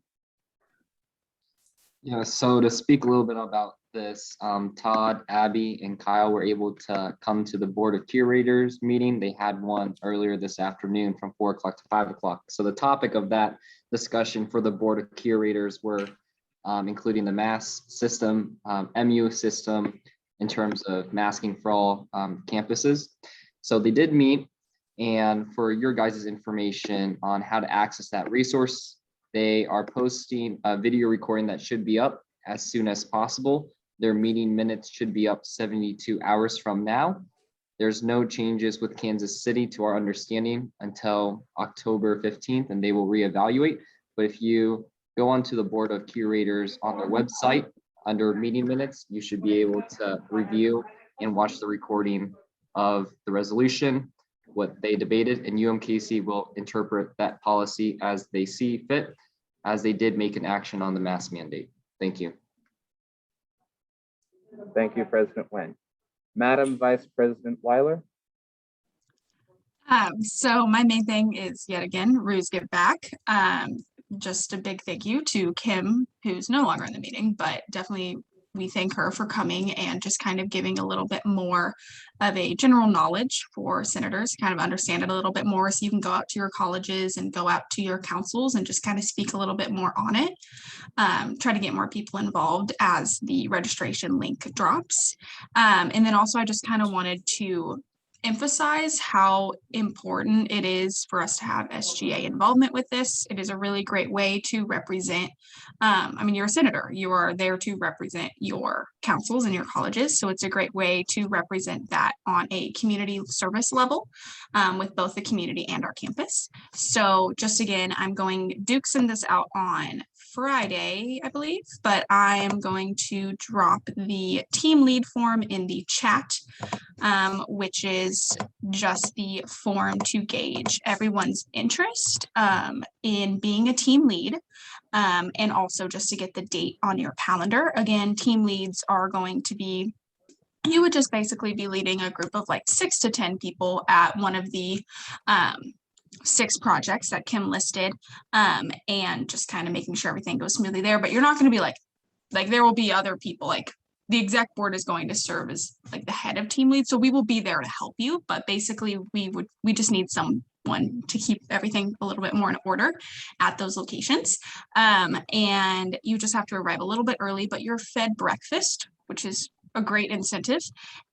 Yeah, so to speak a little bit about this, Todd, Abby, and Kyle were able to come to the Board of Curators meeting. They had one earlier this afternoon from 4 o'clock to 5 o'clock. So the topic of that discussion for the Board of Curators were including the mask system, MU system in terms of masking for all campuses. So they did meet, and for your guys' information on how to access that resource, they are posting a video recording that should be up as soon as possible. Their meeting minutes should be up 72 hours from now. There's no changes with Kansas City to our understanding until October 15th, and they will reevaluate. But if you go onto the Board of Curators on their website under meeting minutes, you should be able to review and watch the recording of the resolution, what they debated, and UMKC will interpret that policy as they see fit, as they did make an action on the mask mandate. Thank you.
Thank you, President Nguyen. Madam Vice President Weiler.
So my main thing is yet again, Ruse Give Back. Just a big thank you to Kim, who's no longer in the meeting, but definitely we thank her for coming and just kind of giving a little bit more of a general knowledge for senators, kind of understand it a little bit more so you can go out to your colleges and go out to your councils and just kind of speak a little bit more on it. Try to get more people involved as the registration link drops. And then also I just kind of wanted to emphasize how important it is for us to have SGA involvement with this. It is a really great way to represent, I mean, you're a senator, you are there to represent your councils and your colleges. So it's a great way to represent that on a community service level with both the community and our campus. So just again, I'm going, Duke sent this out on Friday, I believe, but I am going to drop the team lead form in the chat, which is just the form to gauge everyone's interest in being a team lead, and also just to get the date on your calendar. Again, team leads are going to be, you would just basically be leading a group of like 6 to 10 people at one of the 6 projects that Kim listed, and just kind of making sure everything goes smoothly there. But you're not going to be like there will be other people, like the exec board is going to serve as like the head of team lead. So we will be there to help you, but basically we just need someone to keep everything a little bit more in order at those locations. And you just have to arrive a little bit early, but you're fed breakfast, which is a great incentive.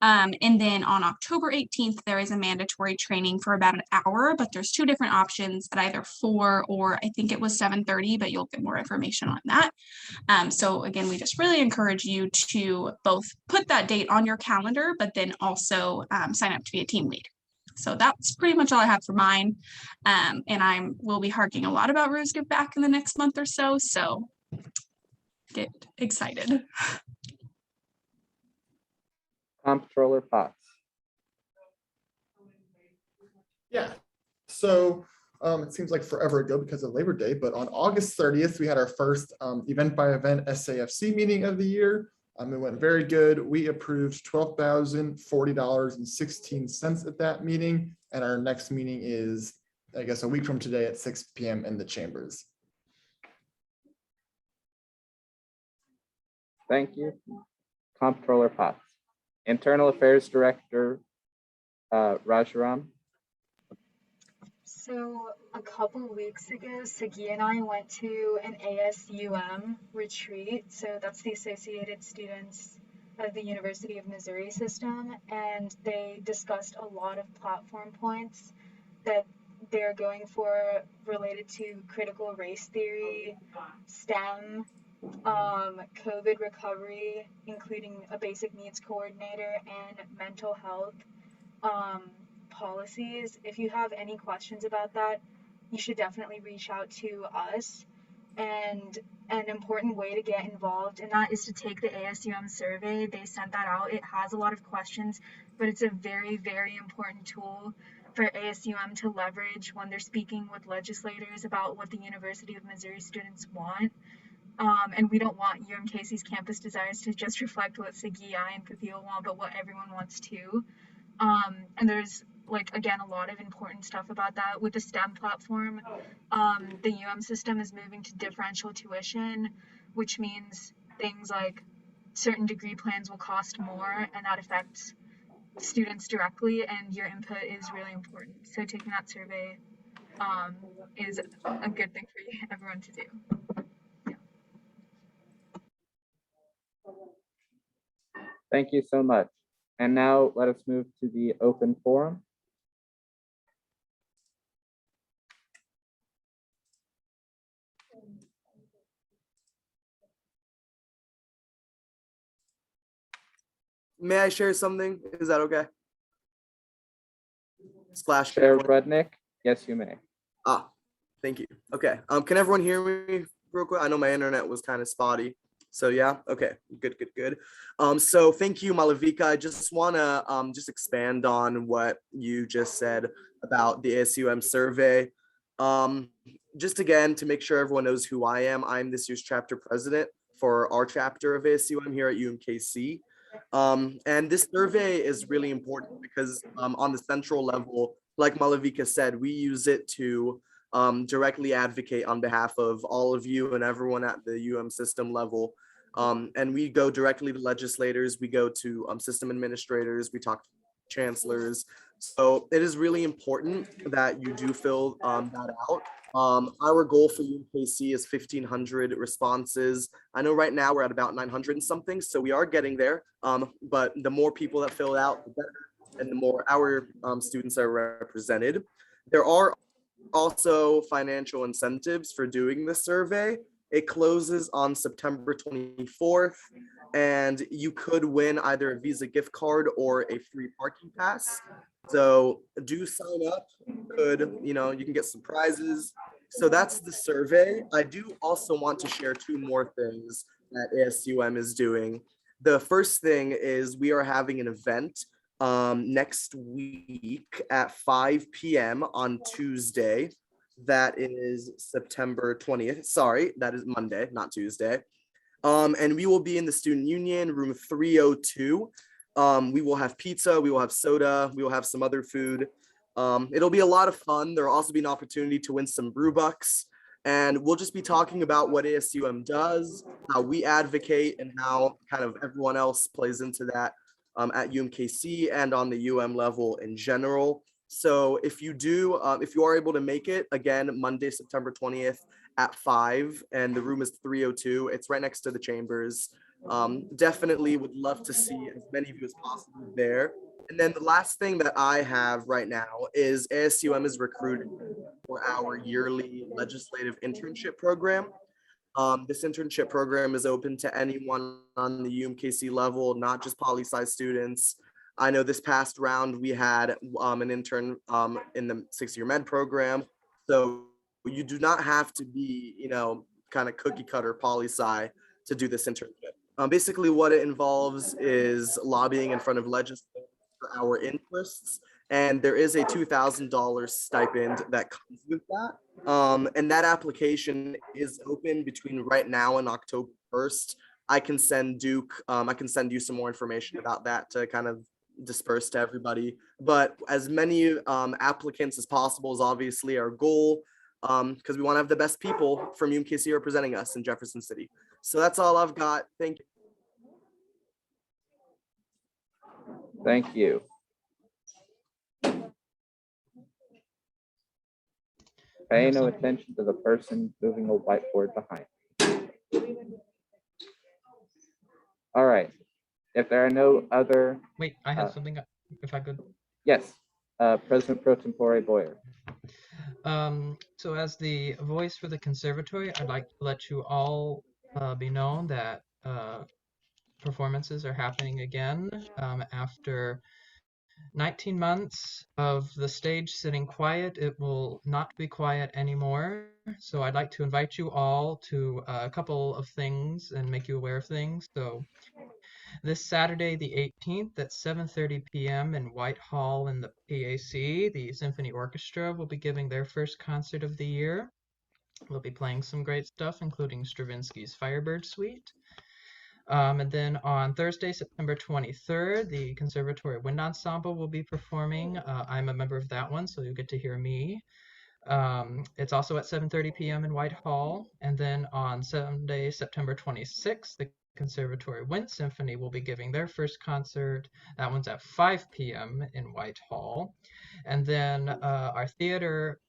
And then on October 18th, there is a mandatory training for about an hour, but there's 2 different options at either 4 or I think it was 7:30, but you'll get more information on that. So again, we just really encourage you to both put that date on your calendar, but then also sign up to be a team lead. So that's pretty much all I have for mine. And will be harking a lot about Ruse Give Back in the next month or so. So get excited.
Comptroller Potts.
Yeah, so it seems like forever ago because of Labor Day, but on August 30th, we had our first event by event SAFC meeting of the year. It went very good. We approved $12,040.16 at that meeting. And our next meeting is, I guess, a week from today at 6 p.m. in the chambers.
Thank you. Comptroller Potts. Internal Affairs Director Rajaram.
So a couple of weeks ago, Sagi and I went to an ASUM retreat. So that's the Associated Students of the University of Missouri system. And they discussed a lot of platform points that they're going for related to critical race theory, STEM, COVID recovery, including a basic needs coordinator, and mental health policies. If you have any questions about that, you should definitely reach out to us. And an important way to get involved in that is to take the ASUM survey. They sent that out. It has a lot of questions, but it's a very, very important tool for ASUM to leverage when they're speaking with legislators about what the University of Missouri students want. And we don't want UMKC's campus desires to just reflect what Sagi, I, and Kapil want, but what everyone wants too. And there's, like, again, a lot of important stuff about that. With the STEM platform, the UM system is moving to differential tuition, which means things like certain degree plans will cost more, and that affects students directly, and your input is really important. So taking that survey is a good thing for everyone to do.
Thank you so much. And now let us move to the open forum.
May I share something? Is that okay? Splash.
Chair Rudnick, yes, you may.
Thank you. Okay. Can everyone hear me real quick? I know my internet was kind of spotty. So yeah, okay, good. So thank you, Malavika. I just want to just expand on what you just said about the ASUM survey. Just again, to make sure everyone knows who I am, I'm this year's chapter president for our chapter of ASUM here at UMKC. And this survey is really important because on the central level, like Malavika said, we use it to directly advocate on behalf of all of you and everyone at the UM system level And we go directly to legislators, we go to system administrators, we talk to chancellors. So it is really important that you do fill that out. Our goal for UMKC is 1,500 responses. I know right now we're at about 900 and something, so we are getting there. But the more people that fill it out, the better, and the more our students are represented. There are also financial incentives for doing the survey. It closes on September 24th, and you could win either a Visa gift card or a free parking pass. So do sign up. You can get some prizes. So that's the survey. I do also want to share two more things that ASUM is doing. The first thing is we are having an event next week at 5 p.m. on Tuesday. That is September 20th. Sorry, that is Monday, not Tuesday. And we will be in the Student Union, room 302. We will have pizza, we will have soda, we will have some other food. It'll be a lot of fun. There'll also be an opportunity to win some brew bucks. And we'll just be talking about what ASUM does, how we advocate, and how kind of everyone else plays into that at UMKC and on the UM level in general. So if you are able to make it, again, Monday, September 20th at 5, and the room is 302. It's right next to the chambers. Definitely would love to see as many of you as possible there. And then the last thing that I have right now is ASUM is recruiting for our yearly legislative internship program. This internship program is open to anyone on the UMKC level, not just poli-sci students. I know this past round we had an intern in the 6-year med program. So you do not have to be, kind of cookie cutter poli-sci to do this internship. Basically what it involves is lobbying in front of legislators for our interests. And there is a $2,000 stipend that comes with that. And that application is open between right now and October 1st. I can send Duke, I can send you some more information about that to kind of disperse to everybody. But as many applicants as possible is obviously our goal, because we want to have the best people from UMKC representing us in Jefferson City. So that's all I've got. Thank you.
Thank you. Pay no attention to the person moving a whiteboard behind. All right. If there are no other.
Wait, I have something, if I could.
Yes, President Pro Tempore Boyer.
So as the voice for the conservatory, I'd like to let you all be known that performances are happening again after 19 months of the stage sitting quiet. It will not be quiet anymore. So I'd like to invite you all to a couple of things and make you aware of things. So this Saturday, the 18th at 7:30 p.m. in Whitehall in the PAC, the Symphony Orchestra will be giving their first concert of the year. We'll be playing some great stuff, including Stravinsky's Firebird Suite. And then on Thursday, September 23rd, the Conservatory Wind Ensemble will be performing. I'm a member of that one, so you'll get to hear me. It's also at 7:30 p.m. in Whitehall. And then on Sunday, September 26th, the Conservatory Wind Symphony will be giving their first concert. That one's at 5 p.m. in Whitehall. And then our theater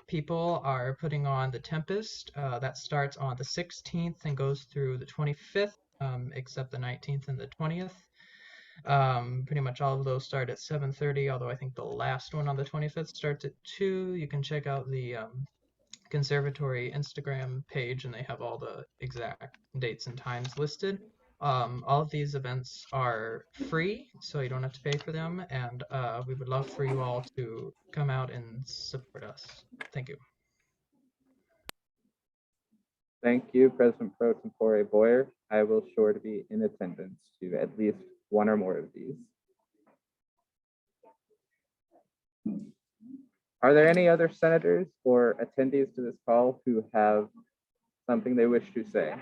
people are putting on The Tempest. That starts on the 16th and goes through the 25th, except the 19th and the 20th. Pretty much all of those start at 7:30, although I think the last one on the 25th starts at 2. You can check out the Conservatory Instagram page, and they have all the exact dates and times listed. All of these events are free, so you don't have to pay for them, and we would love for you all to come out and support us. Thank you.
Thank you, President Pro Tempore Boyer. I will sure to be in attendance to at least one or more of these. Are there any other senators or attendees to this call who have something they wish to say?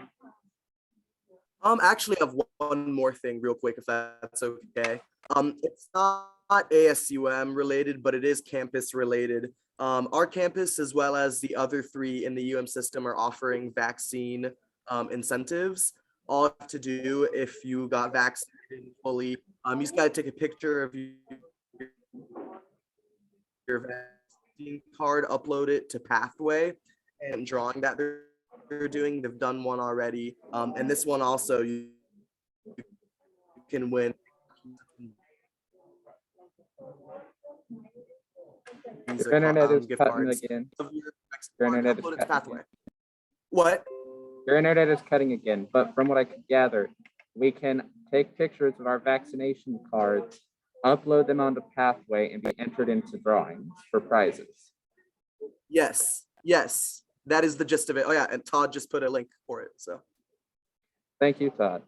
Actually, I have one more thing real quick, if that's okay. It's not ASUM related, but it is campus related. Our campus, as well as the other 3 in the UM system, are offering vaccine incentives. all you have to do if you got vaccinated fully, you just gotta take a picture of your vaccine card, upload it to Pathway, and drawing that they're doing, they've done one already. And this one also you can win.
Your internet is
gift
cutting
cards
again.
of your
Your internet is
upload it to
cutting
Pathway.
again.
What?
Your internet is cutting again, but from what I could gather, we can take pictures of our vaccination cards, upload them onto Pathway, and be entered into drawings for prizes.
Yes, yes, that is the gist of it. Oh yeah, and Todd just put a link for it, so.
Thank you, Todd.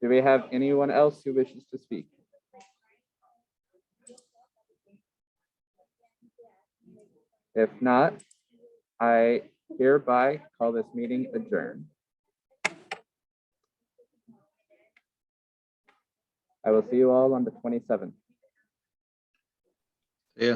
Do we have anyone else who wishes to speak? If not, I hereby call this meeting adjourned. I will see you all on the 27th.
Yeah.